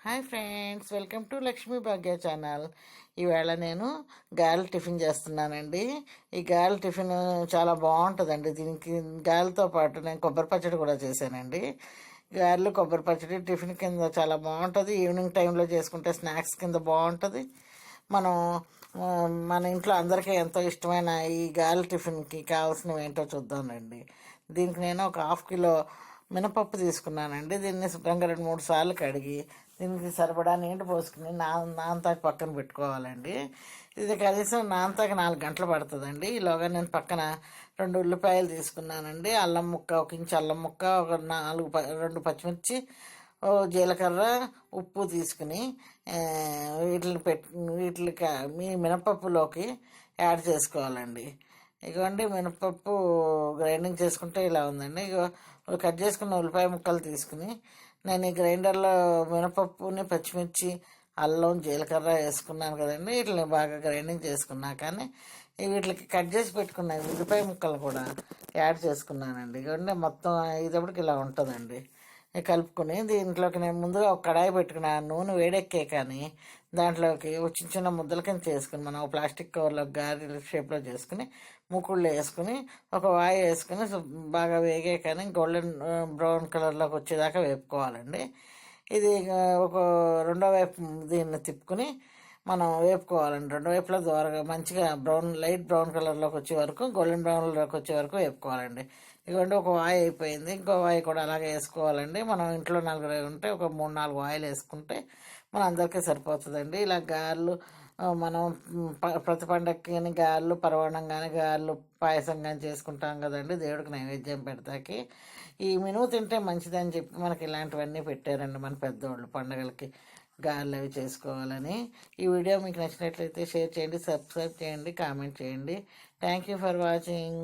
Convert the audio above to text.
Hi friends, welcome to Lakshmi Bhagya channel. ఈవేళ నేను గారెల tiffin చేస్తున్నానండి. ఈ గారెల టిఫిన్ చాలా బాగుంటుందండి. దీనికి గారెలతో పాటు నేను కొబ్బరి పచ్చడి కూడా చేశానండి. గారెలు కొబ్బరి పచ్చడి టిఫిన్ కింద చాలా బాగుంటుంది. ఈవినింగ్ టైంలో చేసుకుంటే స్నాక్స్ కింద బాగుంటుంది. మనం మన ఇంట్లో అందరికీ ఎంతో ఇష్టమైన ఈ గారెల టిఫిన్కి కావాల్సినవి ఏంటో చూద్దామండి. దీనికి నేను ఒక హాఫ్ కిలో మినపప్పు తీసుకున్నానండి. దీన్ని శుభ్రంగా 2-3 సార్లు కడిగి దీనికి సరిపడా నీళ్ళు పోసుకుని నానతాకి పక్కన పెట్టుకోవాలండి. ఇది కనీసం నానతాకి 4 గంటలు పడుతుందండి. ఈలోగా నేను పక్కన 2 ఉల్లిపాయలు తీసుకున్నానండి. అల్లం ముక్క, 1 ఇంచు అల్లం ముక్క, ఒక 2 పచ్చిమిర్చి, జీలకర్ర, ఉప్పు తీసుకుని వీటికి మీ మినపప్పులోకి యాడ్ చేసుకోవాలండి. ఇదిగోండి మినపప్పు గ్రైండింగ్ చేసుకుంటే ఇలా ఉందండి. కట్ చేసుకున్న ఉల్లిపాయ ముక్కలు తీసుకుని నేను ఈ గ్రైండర్లో మినపప్పుని, పచ్చిమిర్చి, అల్లం, జీలకర్ర వేసుకున్నాను కదండి. వీటిని బాగా గ్రైండింగ్ చేసుకున్నా కానీ వీటికి కట్ చేసి పెట్టుకున్న ఉల్లిపాయ ముక్కలు కూడా యాడ్ చేసుకున్నానండి. ఇదిగోండి మొత్తం ఇదప్పటికి ఇలా ఉంటుందండి. కలుపుకొని దీంట్లోకి నేను ముందుగా ఒక కడాయి పెట్టుకున్నా. నూనె వేడెక్కే కానీ దాంట్లోకి చిన్న చిన్న ముద్దల కింద చేసుకుని మనం ప్లాస్టిక్ కవర్లో గారెల షేప్లో చేసుకుని మూకుళ్ళు వేసుకుని ఒక వాయి వేసుకుని బాగా వేగే కానీ గోల్డెన్ బ్రౌన్ కలర్లోకి వచ్చేదాకా వేపుకోవాలండి. ఇది ఒక రెండో వైపు దీన్ని తిప్పుకుని మనం వేపుకోవాలండి. రెండు వైపులా దోరగా మంచిగా లైట్ బ్రౌన్ కలర్లోకి వచ్చే వరకు, గోల్డెన్ బ్రౌన్లోకి వచ్చే వరకు వేపుకోవాలండి. ఇదిగోండి ఒక వాయి అయిపోయింది. ఇంకో వాయి కూడా అలాగే వేసుకోవాలండి. మనం ఇంట్లో 4 ఉంటే ఒక 3-4 వాయిలు వేసుకుంటే మన అందరికీ సరిపోతుందండి. ఇలా గారెలు మనం ప్రతి పండగకి కానీ గారెలు, పరవాణం కానీ, గారెలు పాయసం కానీ చేసుకుంటాం కదండి దేవుడికి నైవేద్యం పెడతాకి. ఈ మినుము తింటే మంచిదని చెప్పి మనకి ఇలాంటివన్నీ పెట్టారండి మన పెద్దవాళ్ళు పండగలకి గారెలు అవి చేసుకోవాలని. ఈ వీడియో మీకు నచ్చినట్లయితే షేర్ చేయండి, సబ్స్క్రైబ్ చేయండి, కామెంట్ చేయండి. Thank you for watching.